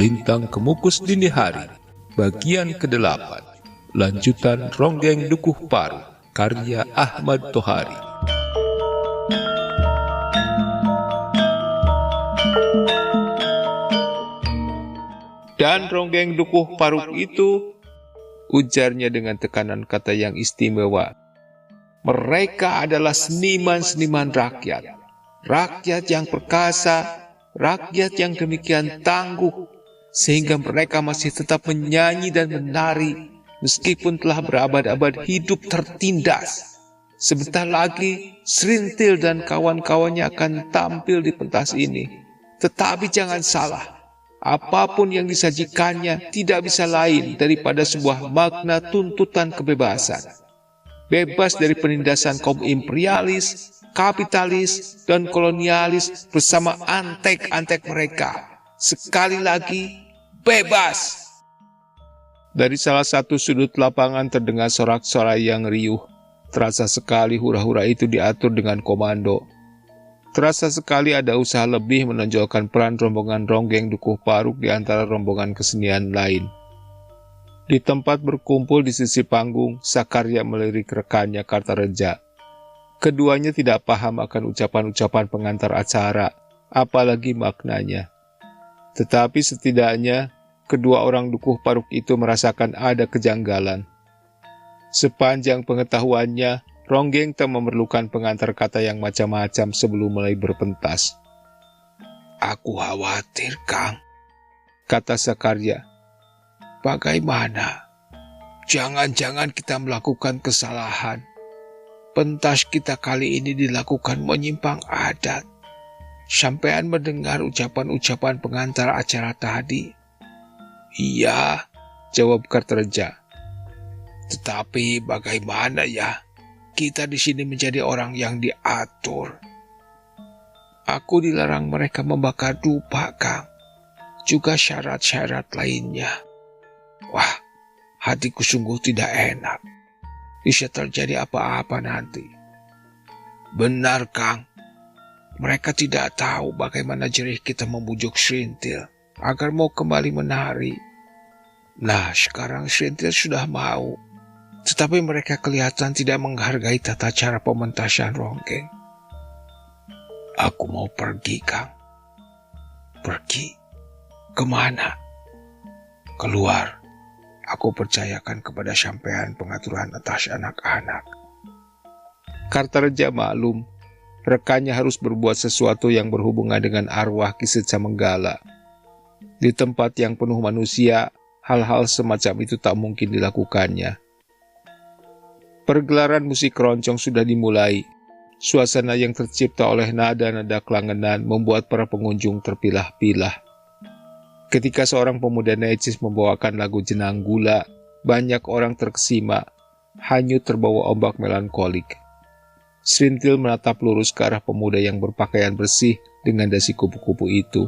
Melintang Kemukus Dini Hari, bagian ke-8, lanjutan Ronggeng Dukuh Paru, karya Ahmad Tohari. Dan Ronggeng Dukuh Paruk itu, ujarnya dengan tekanan kata yang istimewa, mereka adalah seniman-seniman rakyat. Rakyat yang perkasa, rakyat yang demikian tangguh, sehingga mereka masih tetap menyanyi dan menari, meskipun telah berabad-abad hidup tertindas. Sebentar lagi, Srintil dan kawan-kawannya akan tampil di pentas ini. Tetapi jangan salah, apapun yang disajikannya tidak bisa lain daripada sebuah makna tuntutan kebebasan. Bebas dari penindasan kaum imperialis, kapitalis, dan kolonialis bersama antek-antek mereka. Sekali lagi, bebas! Dari salah satu sudut lapangan terdengar sorak-sorai yang riuh. Terasa sekali hura-hura itu diatur dengan komando. Terasa sekali ada usaha lebih menonjolkan peran rombongan Ronggeng Dukuh Paruk di antara rombongan kesenian lain. Di tempat berkumpul di sisi panggung, Sakarya melirik rekannya Kartareja. Keduanya tidak paham akan ucapan-ucapan pengantar acara, apalagi maknanya. Tetapi setidaknya, kedua orang Dukuh Paruk itu merasakan ada kejanggalan. Sepanjang pengetahuannya, Ronggeng tak memerlukan pengantar kata yang macam-macam sebelum mulai berpentas. "Aku khawatir, Kang," kata Sakarya. "Bagaimana? Jangan-jangan kita melakukan kesalahan. Pentas kita kali ini dilakukan menyimpang adat. Sampean mendengar ucapan-ucapan pengantar acara tadi?" "Iya," jawab Kartareja. "Tetapi bagaimana ya? Kita di sini menjadi orang yang diatur." "Aku dilarang mereka membakar dupa, Kang. Juga syarat-syarat lainnya. Wah, hatiku sungguh tidak enak. Bisa terjadi apa-apa nanti." "Benar, Kang. Mereka tidak tahu bagaimana jerih kita membujuk Srintil agar mau kembali menari. Nah, sekarang Srintil sudah mau. Tetapi mereka kelihatan tidak menghargai tata cara pementasan Ronggeng. Aku mau pergi, Kang." "Pergi? Kemana?" "Keluar. Aku percayakan kepada sampean pengaturan atas anak-anak." Kartareja maklum, rekannya harus berbuat sesuatu yang berhubungan dengan arwah Ki Secamenggala. Di tempat yang penuh manusia, hal-hal semacam itu tak mungkin dilakukannya. Pergelaran musik keroncong sudah dimulai. Suasana yang tercipta oleh nada-nada kelangenan membuat para pengunjung terpilah-pilah. Ketika seorang pemuda necis membawakan lagu Jenang Gula, banyak orang terkesima, hanyut terbawa ombak melankolik. Srintil menatap lurus ke arah pemuda yang berpakaian bersih dengan dasi kupu-kupu itu.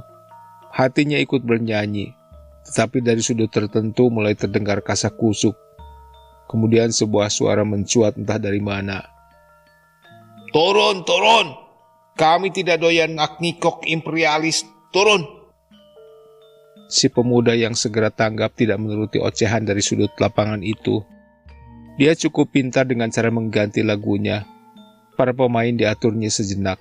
Hatinya ikut bernyanyi, tetapi dari sudut tertentu mulai terdengar kasak-kusuk. Kemudian sebuah suara mencuat entah dari mana. "Turun, turun! Kami tidak doyan ngikok imperialis, turun!" Si pemuda yang segera tanggap tidak menuruti ocehan dari sudut lapangan itu. Dia cukup pintar dengan cara mengganti lagunya. Para pemain diaturnya sejenak.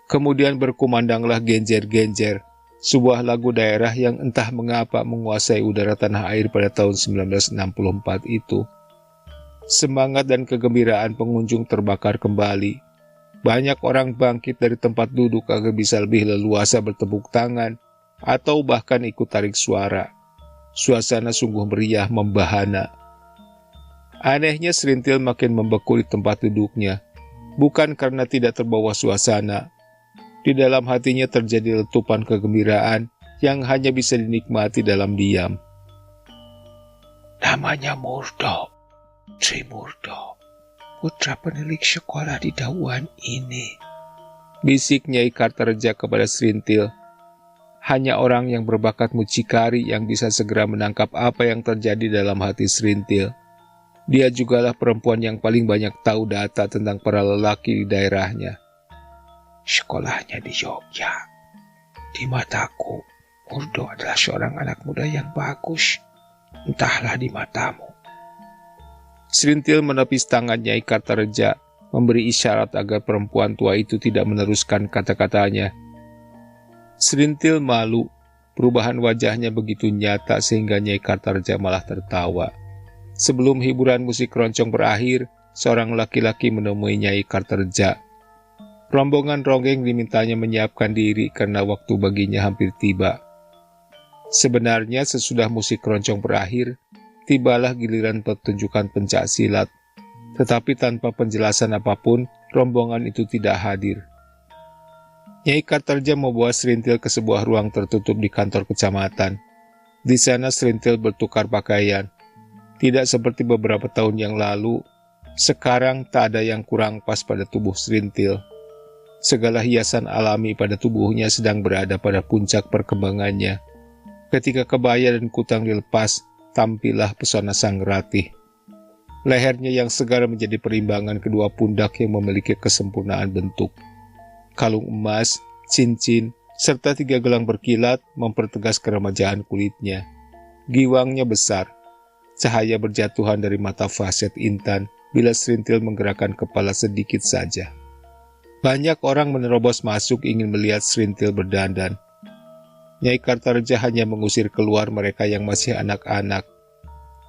Kemudian berkumandanglah Genjer-Genjer, sebuah lagu daerah yang entah mengapa menguasai udara tanah air pada tahun 1964 itu. Semangat dan kegembiraan pengunjung terbakar kembali. Banyak orang bangkit dari tempat duduk agar bisa lebih leluasa bertepuk tangan atau bahkan ikut tarik suara. Suasana sungguh meriah membahana. Anehnya Srintil makin membeku di tempat duduknya, bukan karena tidak terbawa suasana. Di dalam hatinya terjadi letupan kegembiraan yang hanya bisa dinikmati dalam diam. "Namanya Murdo, Tri Murdo, putra penilik sekolah di Dauan ini," bisik Nyai Kartareja kepada Srintil. Hanya orang yang berbakat mucikari yang bisa segera menangkap apa yang terjadi dalam hati Srintil. Dia jugalah perempuan yang paling banyak tahu data tentang para lelaki di daerahnya. "Sekolahnya di Jogja. Di mataku, Murdo adalah seorang anak muda yang bagus, entahlah di matamu. Serintil menepis tangan Nyai Kartareja, memberi isyarat agar perempuan tua itu tidak meneruskan kata-katanya. Serintil malu, perubahan wajahnya begitu nyata sehingga Nyai Kartareja malah tertawa. Sebelum hiburan musik keroncong berakhir, seorang laki-laki menemui Nyai Kartareja. Rombongan ronggeng dimintanya menyiapkan diri karena waktu baginya hampir tiba. Sebenarnya sesudah musik keroncong berakhir, tibalah giliran pertunjukan pencak silat. Tetapi tanpa penjelasan apapun, rombongan itu tidak hadir. Nyai Kartareja membawa Serintil ke sebuah ruang tertutup di kantor kecamatan. Di sana Serintil bertukar pakaian. Tidak seperti beberapa tahun yang lalu, sekarang tak ada yang kurang pas pada tubuh Serintil. Segala hiasan alami pada tubuhnya sedang berada pada puncak perkembangannya. Ketika kebaya dan kutang dilepas, tampillah pesona sang ratih. Lehernya yang segar menjadi perimbangan kedua pundak yang memiliki kesempurnaan bentuk. Kalung emas, cincin, serta 3 gelang berkilat mempertegas keremajaan kulitnya. Giwangnya besar. Cahaya berjatuhan dari mata faset intan bila Serintil menggerakkan kepala sedikit saja. Banyak orang menerobos masuk ingin melihat Serintil berdandan. Nyai Kartareja hanya mengusir keluar mereka yang masih anak-anak.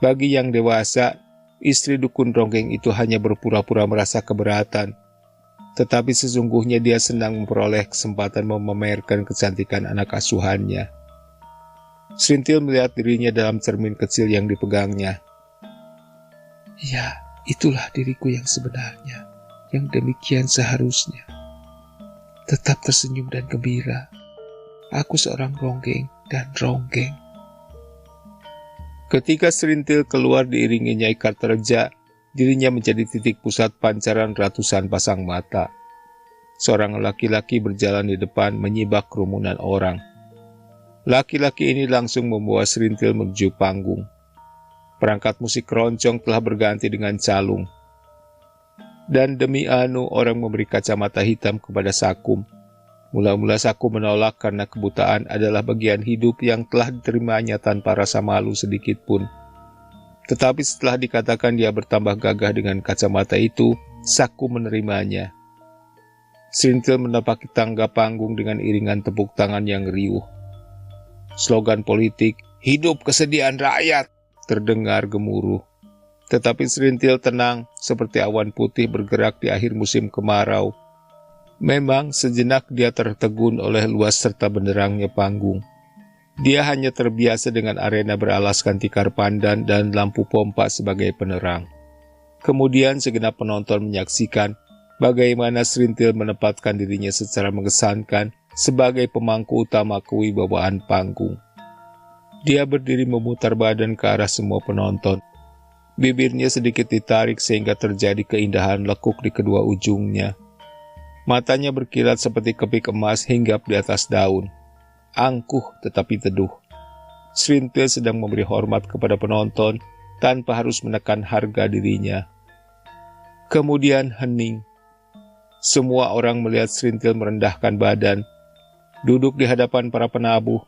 Bagi yang dewasa, istri dukun ronggeng itu hanya berpura-pura merasa keberatan. Tetapi sesungguhnya dia senang memperoleh kesempatan memamerkan kecantikan anak asuhannya. Serintil melihat dirinya dalam cermin kecil yang dipegangnya. Ya, itulah diriku yang sebenarnya, yang demikian seharusnya. Tetap tersenyum dan gembira. Aku seorang ronggeng dan ronggeng. Ketika Serintil keluar diiringi Nyai Kartareja, dirinya menjadi titik pusat pancaran ratusan pasang mata. Seorang laki-laki berjalan di depan menyibak kerumunan orang. Laki-laki ini langsung membawa Serintil menuju panggung. Perangkat musik keroncong telah berganti dengan calung. Dan demi anu orang memberi kacamata hitam kepada Sakum. Mula-mula Sakum menolak karena kebutaan adalah bagian hidup yang telah diterimanya tanpa rasa malu sedikit pun. Tetapi setelah dikatakan dia bertambah gagah dengan kacamata itu, Sakum menerimanya. Serintil menapaki tangga panggung dengan iringan tepuk tangan yang riuh. Slogan politik, "Hidup kesediaan rakyat," terdengar gemuruh. Tetapi Serintil tenang, seperti awan putih bergerak di akhir musim kemarau. Memang sejenak dia tertegun oleh luas serta benderangnya panggung. Dia hanya terbiasa dengan arena beralaskan tikar pandan dan lampu pompa sebagai penerang. Kemudian segenap penonton menyaksikan bagaimana Serintil menempatkan dirinya secara mengesankan sebagai pemangku utama kewibawaan panggung. Dia berdiri memutar badan ke arah semua penonton. Bibirnya sedikit ditarik sehingga terjadi keindahan lekuk di kedua ujungnya. Matanya berkilat seperti kepik emas hinggap di atas daun. Angkuh tetapi teduh. Serintil sedang memberi hormat kepada penonton tanpa harus menekan harga dirinya. Kemudian hening. Semua orang melihat Serintil merendahkan badan, duduk di hadapan para penabuh.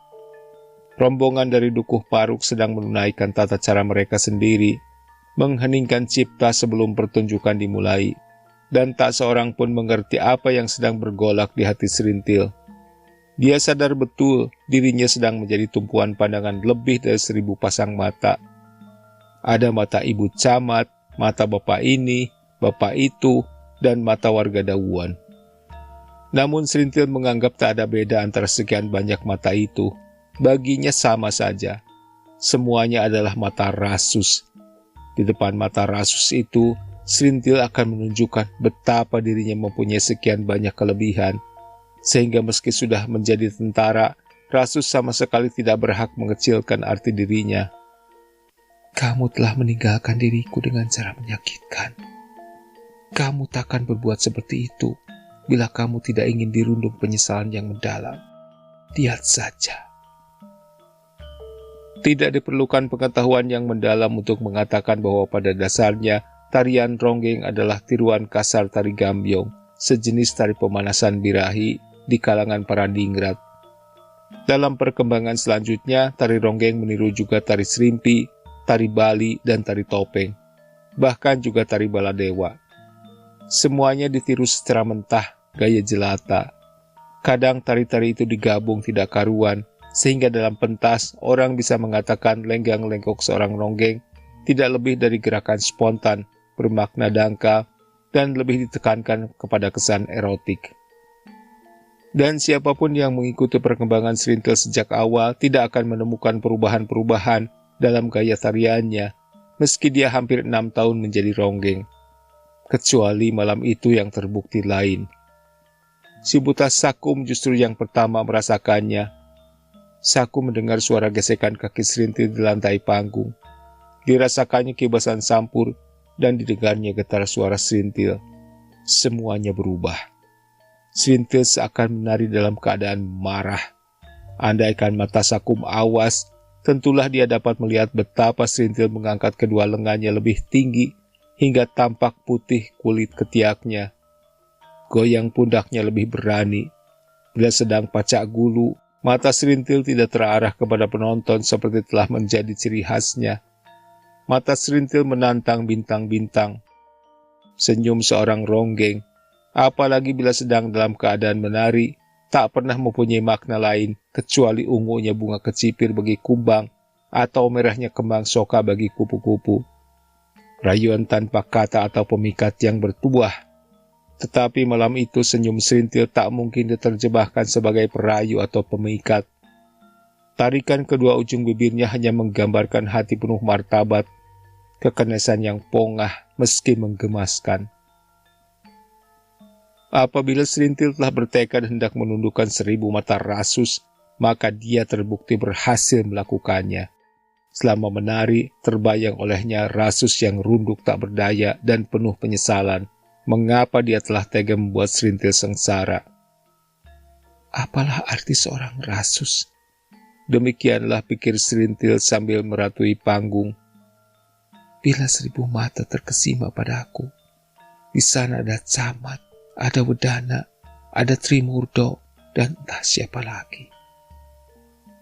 Rombongan dari Dukuh Paruk sedang menunaikan tata cara mereka sendiri, mengheningkan cipta sebelum pertunjukan dimulai. Dan tak seorang pun mengerti apa yang sedang bergolak di hati Serintil. Dia sadar betul dirinya sedang menjadi tumpuan pandangan lebih dari 1000 pasang mata. Ada mata ibu camat, mata bapak ini, bapak itu, dan mata warga Dawuan. Namun Serintil menganggap tak ada beda antara sekian banyak mata itu. Baginya sama saja. Semuanya adalah mata rasus. Di depan mata rasus itu, Serintil akan menunjukkan betapa dirinya mempunyai sekian banyak kelebihan, sehingga meski sudah menjadi tentara, Rasus sama sekali tidak berhak mengecilkan arti dirinya. Kamu telah meninggalkan diriku dengan cara menyakitkan. Kamu takkan berbuat seperti itu bila kamu tidak ingin dirundung penyesalan yang mendalam. Lihat saja. Tidak diperlukan pengetahuan yang mendalam untuk mengatakan bahwa pada dasarnya tarian ronggeng adalah tiruan kasar tari gambyong, sejenis tari pemanasan birahi di kalangan para ningrat. Dalam perkembangan selanjutnya, tari ronggeng meniru juga tari serimpi, tari Bali, dan tari topeng. Bahkan juga tari baladewa. Semuanya ditiru secara mentah, gaya jelata. Kadang tari-tari itu digabung tidak karuan, sehingga dalam pentas orang bisa mengatakan lenggang-lenggok seorang ronggeng tidak lebih dari gerakan spontan, bermakna dangkal, dan lebih ditekankan kepada kesan erotik. Dan siapapun yang mengikuti perkembangan serintil sejak awal tidak akan menemukan perubahan-perubahan dalam gaya tariannya, meski dia hampir 6 tahun menjadi ronggeng. Kecuali malam itu yang terbukti lain. Si buta Sakum justru yang pertama merasakannya. Sakum mendengar suara gesekan kaki serintil di lantai panggung. Dirasakannya kibasan sampur dan didengarnya getar suara serintil. Semuanya berubah. Serintil seakan menari dalam keadaan marah. Andaikan mata Sakum awas, tentulah dia dapat melihat betapa serintil mengangkat kedua lengannya lebih tinggi hingga tampak putih kulit ketiaknya. Goyang pundaknya lebih berani. Bila sedang pacak gulu, mata serintil tidak terarah kepada penonton seperti telah menjadi ciri khasnya. Mata serintil menantang bintang-bintang. Senyum seorang ronggeng, apalagi bila sedang dalam keadaan menari, tak pernah mempunyai makna lain kecuali ungunya bunga kecipir bagi kumbang atau merahnya kembang soka bagi kupu-kupu. Rayuan tanpa kata atau pemikat yang bertuah. Tetapi malam itu senyum serintil tak mungkin diterjemahkan sebagai perayu atau pemikat. Tarikan kedua ujung bibirnya hanya menggambarkan hati penuh martabat, kekenesan yang pongah meski menggemaskan. Apabila serintil telah bertekad hendak menundukkan 1000 mata rasus, maka dia terbukti berhasil melakukannya. Selama menari, terbayang olehnya rasus yang runduk tak berdaya dan penuh penyesalan. Mengapa dia telah tega membuat serintil sengsara? Apalah arti seorang rasus? Demikianlah pikir serintil sambil meratui panggung. Bila 1000 mata terkesima padaku, di sana ada camat, ada wedana, ada trimurdo, dan entah siapa lagi.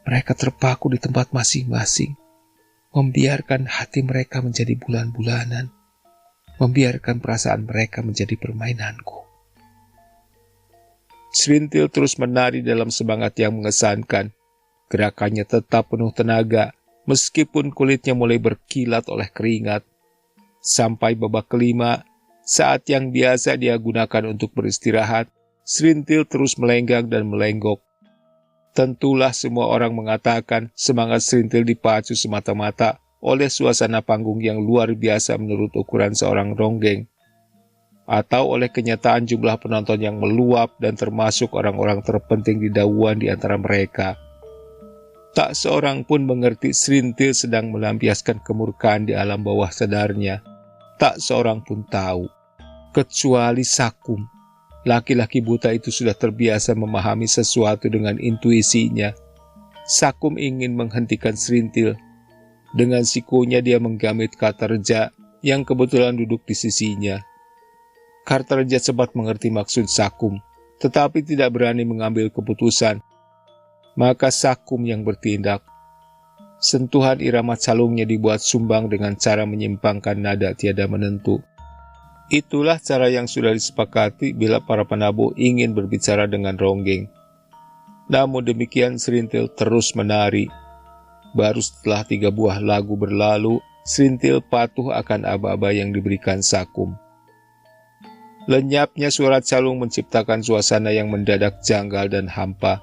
Mereka terpaku di tempat masing-masing, membiarkan hati mereka menjadi bulan-bulanan, membiarkan perasaan mereka menjadi permainanku. Serintil terus menari dalam semangat yang mengesankan. Gerakannya tetap penuh tenaga, meskipun kulitnya mulai berkilat oleh keringat. Sampai babak kelima, saat yang biasa dia gunakan untuk beristirahat, serintil terus melenggang dan melenggok. Tentulah semua orang mengatakan semangat serintil dipacu semata-mata oleh suasana panggung yang luar biasa menurut ukuran seorang ronggeng, atau oleh kenyataan jumlah penonton yang meluap dan termasuk orang-orang terpenting di Dauan di antara mereka. Tak seorang pun mengerti serintil sedang melampiaskan kemurkaan di alam bawah sadarnya. Tak seorang pun tahu, kecuali Sakum. Laki-laki buta itu sudah terbiasa memahami sesuatu dengan intuisinya. Sakum ingin menghentikan serintil. Dengan sikunya dia menggamit Kartareja yang kebetulan duduk di sisinya. Kartareja sempat mengerti maksud Sakum, tetapi tidak berani mengambil keputusan. Maka Sakum yang bertindak. Sentuhan irama calungnya dibuat sumbang dengan cara menyimpangkan nada tiada menentu. Itulah cara yang sudah disepakati bila para penabuh ingin berbicara dengan ronggeng. Namun demikian serintil terus menari. Baru setelah 3 buah lagu berlalu, serintil patuh akan aba-aba yang diberikan Sakum. Lenyapnya suara calung menciptakan suasana yang mendadak janggal dan hampa.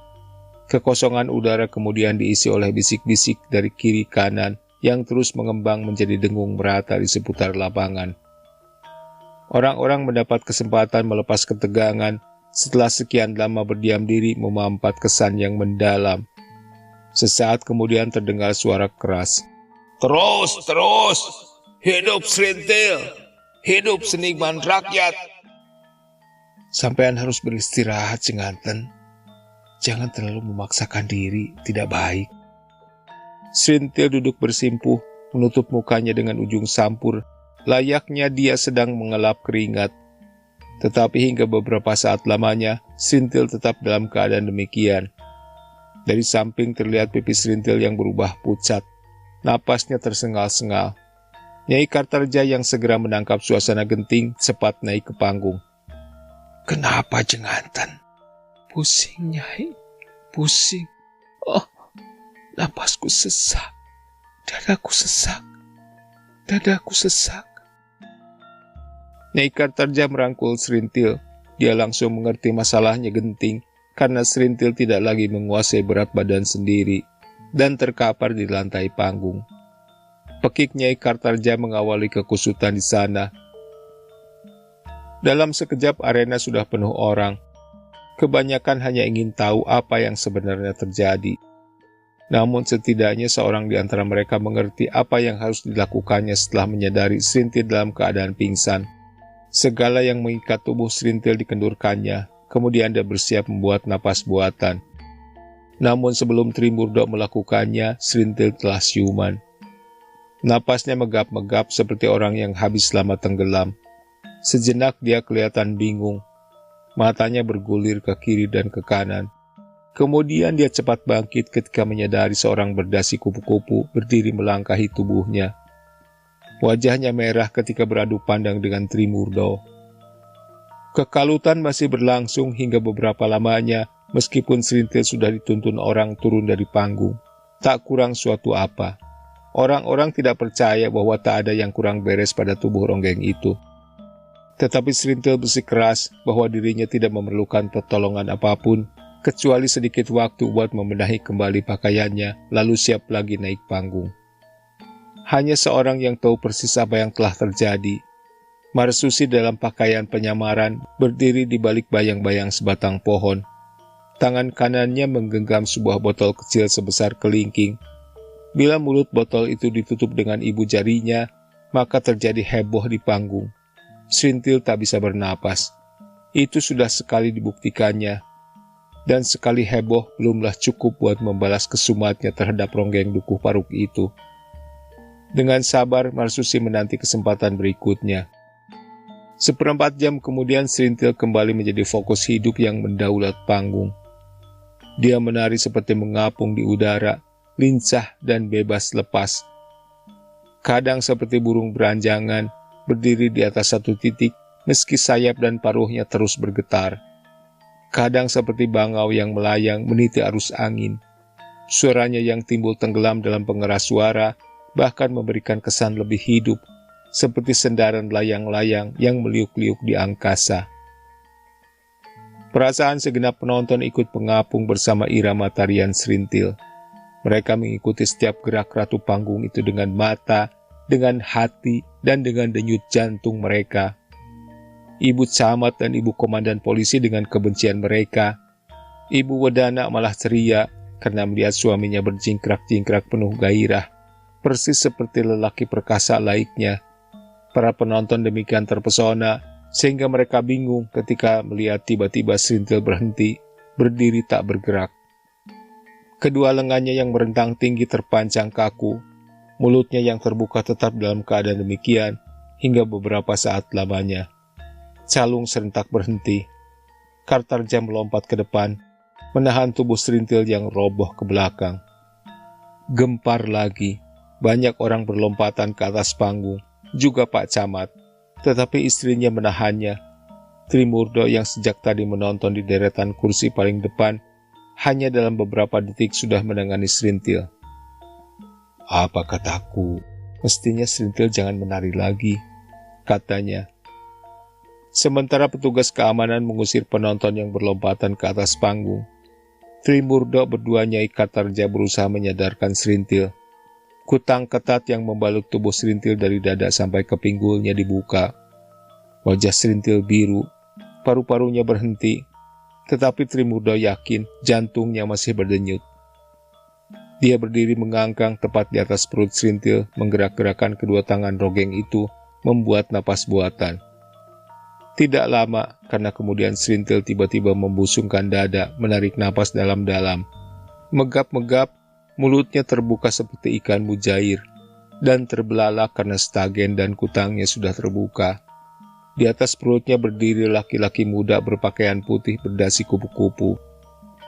Kekosongan udara kemudian diisi oleh bisik-bisik dari kiri kanan yang terus mengembang menjadi dengung merata di seputar lapangan. Orang-orang mendapat kesempatan melepas ketegangan setelah sekian lama berdiam diri memampat kesan yang mendalam. Sesaat kemudian terdengar suara keras. Terus, terus! Hidup serintil! Hidup seniman rakyat! Sampean harus beristirahat, Singanten. Jangan terlalu memaksakan diri, tidak baik. Serintil duduk bersimpuh, menutup mukanya dengan ujung sampur, layaknya dia sedang mengelap keringat. Tetapi hingga beberapa saat lamanya, Serintil tetap dalam keadaan demikian. Dari samping terlihat pipi Serintil yang berubah pucat. Napasnya tersengal-sengal. Nyai Kartarja yang segera menangkap suasana genting cepat naik ke panggung. "Kenapa Jenganten?" "Pusing, Nyai. Pusing. Oh, napasku sesak. Dadaku sesak. Dadaku sesak." Nyai Kartarja merangkul Serintil. Dia langsung mengerti masalahnya genting karena Serintil tidak lagi menguasai berat badan sendiri dan terkapar di lantai panggung. Pekik Nyai Kartarja mengawali kekusutan di sana. Dalam sekejap arena sudah penuh orang. Kebanyakan hanya ingin tahu apa yang sebenarnya terjadi. Namun setidaknya seorang di antara mereka mengerti apa yang harus dilakukannya setelah menyadari Serintil dalam keadaan pingsan. Segala yang mengikat tubuh Serintil dikendurkannya, kemudian dia bersiap membuat napas buatan. Namun sebelum Trimurdo melakukannya, Serintil telah siuman. Napasnya megap-megap seperti orang yang habis lama tenggelam. Sejenak dia kelihatan bingung. Matanya bergulir ke kiri dan ke kanan. Kemudian dia cepat bangkit ketika menyadari seorang berdasi kupu-kupu berdiri melangkahi tubuhnya. Wajahnya merah ketika beradu pandang dengan Trimurdo. Kekalutan masih berlangsung hingga beberapa lamanya, meskipun Serintil sudah dituntun orang turun dari panggung. Tak kurang suatu apa. Orang-orang tidak percaya bahwa tak ada yang kurang beres pada tubuh Ronggeng itu. Tetapi Serintil bersikeras bahwa dirinya tidak memerlukan pertolongan apapun, kecuali sedikit waktu buat membenahi kembali pakaiannya, lalu siap lagi naik panggung. Hanya seorang yang tahu persis apa yang telah terjadi. Marsusi dalam pakaian penyamaran berdiri di balik bayang-bayang sebatang pohon. Tangan kanannya menggenggam sebuah botol kecil sebesar kelingking. Bila mulut botol itu ditutup dengan ibu jarinya, maka terjadi heboh di panggung. Serintil tak bisa bernapas. Itu sudah sekali dibuktikannya. Dan sekali heboh belumlah cukup buat membalas kesumatnya terhadap Ronggeng Dukuh Paruk itu. Dengan sabar, Marsusi menanti kesempatan berikutnya. 1/4 jam kemudian Serintil kembali menjadi fokus hidup yang mendaulat panggung. Dia menari seperti mengapung di udara, lincah dan bebas lepas. Kadang seperti burung beranjangan, berdiri di atas satu titik, meski sayap dan paruhnya terus bergetar. Kadang seperti bangau yang melayang meniti arus angin. Suaranya yang timbul tenggelam dalam pengeras suara, bahkan memberikan kesan lebih hidup, seperti sendaran layang-layang yang meliuk-liuk di angkasa. Perasaan segenap penonton ikut mengapung bersama irama tarian Serintil. Mereka mengikuti setiap gerak ratu panggung itu dengan mata, dengan hati, dan dengan denyut jantung mereka. Ibu camat dan ibu komandan polisi dengan kebencian mereka. Ibu Wedana malah ceria karena melihat suaminya berjingkrak-jingkrak penuh gairah, persis seperti lelaki perkasa laiknya. Para penonton demikian terpesona, sehingga mereka bingung ketika melihat tiba-tiba Serintil berhenti, berdiri tak bergerak. Kedua lengannya yang merentang tinggi terpancang kaku, mulutnya yang terbuka tetap dalam keadaan demikian, hingga beberapa saat lamanya. Calung serentak berhenti. Kartarja melompat ke depan, menahan tubuh Serintil yang roboh ke belakang. Gempar lagi, banyak orang berlompatan ke atas panggung, juga Pak Camat, tetapi istrinya menahannya. Trimurdo yang sejak tadi menonton di deretan kursi paling depan, hanya dalam beberapa detik sudah menangani Serintil. "Apa kataku? Mestinya Serintil jangan menari lagi," katanya. Sementara petugas keamanan mengusir penonton yang berlompatan ke atas panggung, Trimurdo berdua Nyai Kartarja berusaha menyadarkan Serintil. Kutang ketat yang membalut tubuh Serintil dari dada sampai ke pinggulnya dibuka. Wajah Serintil biru, paru-parunya berhenti, tetapi Trimurdo yakin jantungnya masih berdenyut. Dia berdiri mengangkang tepat di atas perut Serintil, menggerak-gerakkan kedua tangan Ronggeng itu, membuat napas buatan. Tidak lama, karena kemudian Serintil tiba-tiba membusungkan dada, menarik napas dalam-dalam. Megap-megap, mulutnya terbuka seperti ikan mujair, dan terbelalak karena stagen dan kutangnya sudah terbuka. Di atas perutnya berdiri laki-laki muda berpakaian putih berdasi kupu-kupu.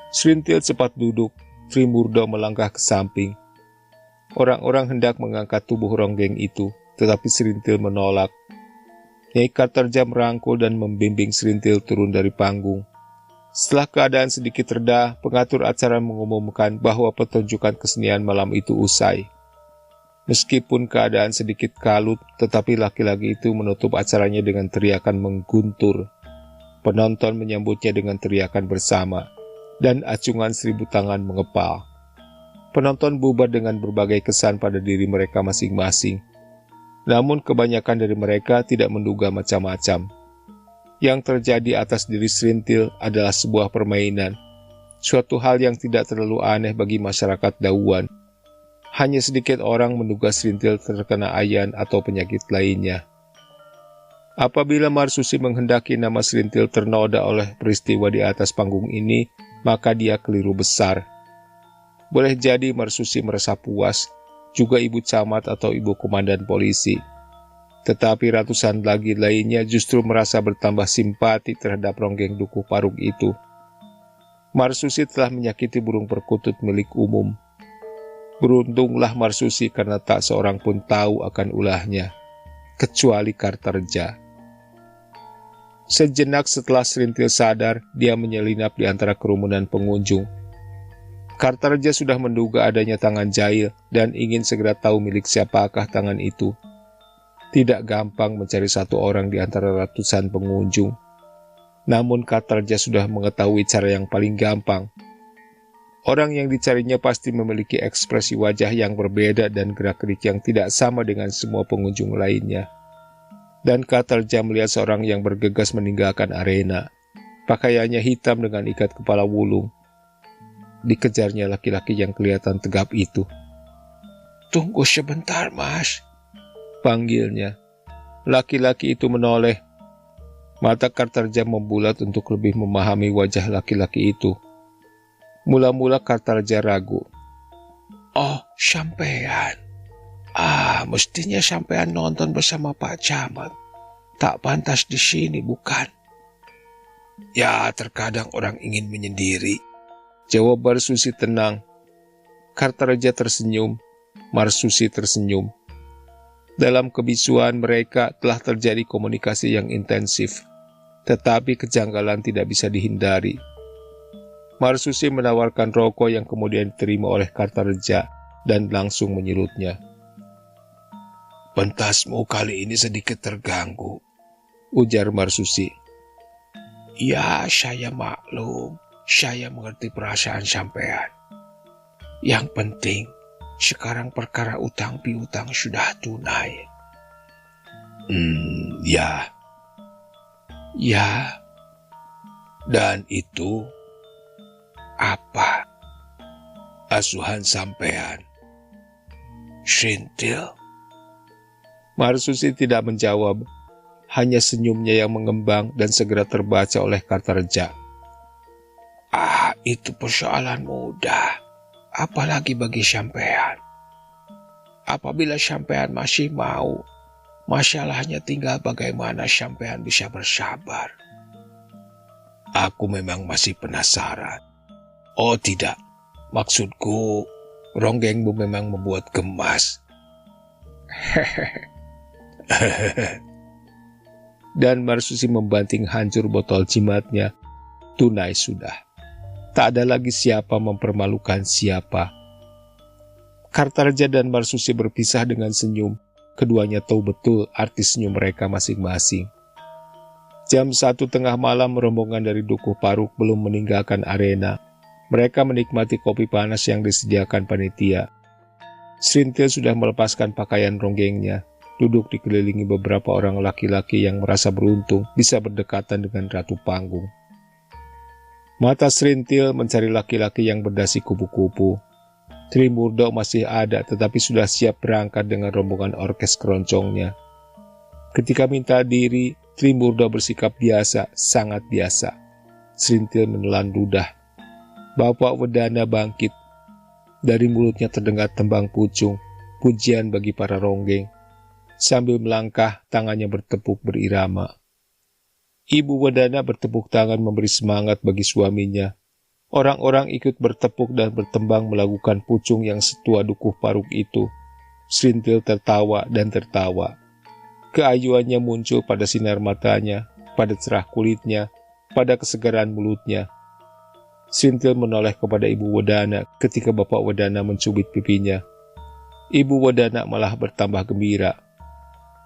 Serintil cepat duduk, Trimurdo melangkah ke samping. Orang-orang hendak mengangkat tubuh Ronggeng itu, tetapi Serintil menolak. Nyai Kartarja merangkul dan membimbing Serintil turun dari panggung. Setelah keadaan sedikit reda, pengatur acara mengumumkan bahwa pertunjukan kesenian malam itu usai. Meskipun keadaan sedikit kalut, tetapi laki-laki itu menutup acaranya dengan teriakan mengguntur. Penonton menyambutnya dengan teriakan bersama, dan acungan 1000 tangan mengepal. Penonton bubar dengan berbagai kesan pada diri mereka masing-masing. Namun kebanyakan dari mereka tidak menduga macam-macam. Yang terjadi atas diri Serintil adalah sebuah permainan, suatu hal yang tidak terlalu aneh bagi masyarakat Dauan. Hanya sedikit orang menduga Serintil terkena ayan atau penyakit lainnya. Apabila Marsusi menghendaki nama Serintil ternoda oleh peristiwa di atas panggung ini, maka dia keliru besar. Boleh jadi Marsusi merasa puas, juga ibu camat atau ibu komandan polisi. Tetapi ratusan lagi lainnya justru merasa bertambah simpati terhadap Ronggeng Dukuh Paruk itu. Marsusi telah menyakiti burung perkutut milik umum. Beruntunglah Marsusi karena tak seorang pun tahu akan ulahnya, kecuali Kartarja. Sejenak setelah Serintil sadar, dia menyelinap di antara kerumunan pengunjung. Kartarja sudah menduga adanya tangan jahil dan ingin segera tahu milik siapakah tangan itu. Tidak gampang mencari satu orang di antara ratusan pengunjung. Namun Kartarja sudah mengetahui cara yang paling gampang. Orang yang dicarinya pasti memiliki ekspresi wajah yang berbeda dan gerak-gerik yang tidak sama dengan semua pengunjung lainnya. Dan Kartarja melihat seorang yang bergegas meninggalkan arena. Pakaiannya hitam dengan ikat kepala wulung. Dikejarnya laki-laki yang kelihatan tegap itu. "Tunggu sebentar, Mas," panggilnya. Laki-laki itu menoleh. Mata Kartarja membulat untuk lebih memahami wajah laki-laki itu. Mula-mula Kartarja ragu. "Oh, sampean. Mestinya sampean nonton bersama Pak Camat. Tak pantas di sini, bukan?" "Ya, terkadang orang ingin menyendiri," jawab Marsusi tenang. Kartarja tersenyum. Marsusi tersenyum. Dalam kebisuan mereka telah terjadi komunikasi yang intensif, tetapi kejanggalan tidak bisa dihindari. Marsusi menawarkan rokok yang kemudian diterima oleh Kartarja dan langsung menyurutnya. "Pentasmu kali ini sedikit terganggu," ujar Marsusi. "Ya, saya maklum. Saya mengerti perasaan sampean. Yang penting, sekarang perkara utang piutang sudah tunai." Ya. "Ya. Dan itu apa?" "Asuhan sampean." "Serintil?" Marsusi tidak menjawab, hanya senyumnya yang mengembang dan segera terbaca oleh Kartarja. Itu persoalan mudah, apalagi bagi sampean. Apabila sampean masih mau, masalahnya tinggal bagaimana sampean bisa bersabar." "Aku memang masih penasaran." "Oh tidak, maksudku ronggengmu memang membuat gemas." Dan Marsusi membanting hancur botol jimatnya. Tunai sudah. Tak ada lagi siapa mempermalukan siapa. Kartarja dan Marsusi berpisah dengan senyum. Keduanya tahu betul arti senyum mereka masing-masing. Jam 1 tengah malam rombongan dari Dukuh Paruk belum meninggalkan arena. Mereka menikmati kopi panas yang disediakan panitia. Serintil sudah melepaskan pakaian ronggengnya, duduk dikelilingi beberapa orang laki-laki yang merasa beruntung bisa berdekatan dengan ratu panggung. Mata Serintil mencari laki-laki yang berdasi kupu-kupu. Trimurdo masih ada tetapi sudah siap berangkat dengan rombongan orkes keroncongnya. Ketika minta diri, Trimurdo bersikap biasa, sangat biasa. Serintil menelan ludah. Bapak Wedana bangkit. Dari mulutnya terdengar tembang pucung, pujian bagi para ronggeng. Sambil melangkah, tangannya bertepuk berirama. Ibu Wedana bertepuk tangan memberi semangat bagi suaminya. Orang-orang ikut bertepuk dan bertembang melakukan pucung yang setua Dukuh Paruk itu. Serintil tertawa dan tertawa. Keayuannya muncul pada sinar matanya, pada cerah kulitnya, pada kesegaran mulutnya. Serintil menoleh kepada Ibu Wedana ketika Bapak Wedana mencubit pipinya. Ibu Wedana malah bertambah gembira.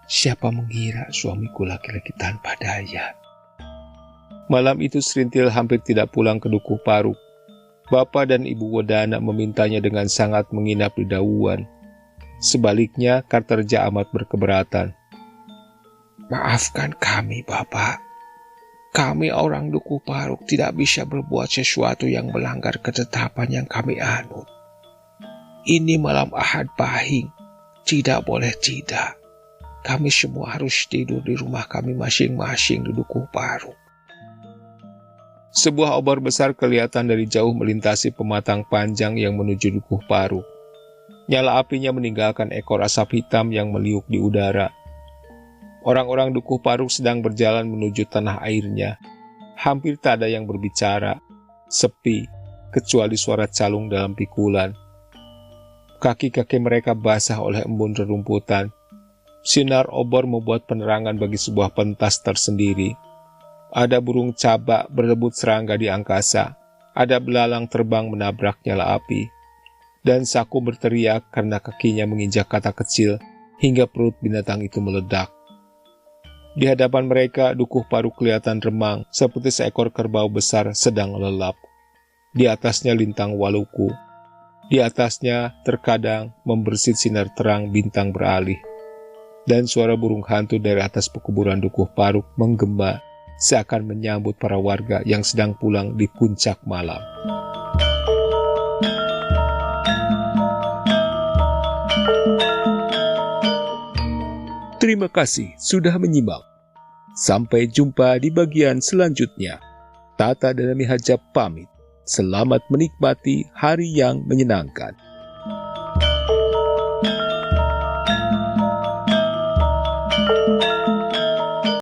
Siapa mengira suamiku laki-laki tanpa daya? Malam itu Serintil hampir tidak pulang ke Dukuh Paruk. Bapak dan Ibu Wedana memintanya dengan sangat menginap di Dauan. Sebaliknya, Kartarja amat berkeberatan. Maafkan kami, Bapak. Kami orang Dukuh Paruk tidak bisa berbuat sesuatu yang melanggar ketetapan yang kami anut. Ini malam Ahad Pahing, tidak boleh tidak. Kami semua harus tidur di rumah kami masing-masing di Dukuh Paruk. Sebuah obor besar kelihatan dari jauh melintasi pematang panjang yang menuju Dukuh Paruk. Nyala apinya meninggalkan ekor asap hitam yang meliuk di udara. Orang-orang Dukuh Paruk sedang berjalan menuju tanah airnya. Hampir tak ada yang berbicara. Sepi, kecuali suara calung dalam pikulan. Kaki-kaki mereka basah oleh embun rerumputan. Sinar obor membuat penerangan bagi sebuah pentas tersendiri. Ada burung cabak berebut serangga di angkasa. Ada belalang terbang menabrak nyala api. Dan Saku berteriak karena kakinya menginjak kata kecil hingga perut binatang itu meledak. Di hadapan mereka, Dukuh Paruk kelihatan remang seperti seekor kerbau besar sedang lelap. Di atasnya lintang Waluku. Di atasnya terkadang membersit sinar terang bintang beralih. Dan suara burung hantu dari atas pekuburan Dukuh Paruk menggema seakan menyambut para warga yang sedang pulang di puncak malam. Terima kasih sudah menyimak. Sampai jumpa di bagian selanjutnya. Tata dan Mihajab pamit. Selamat menikmati hari yang menyenangkan.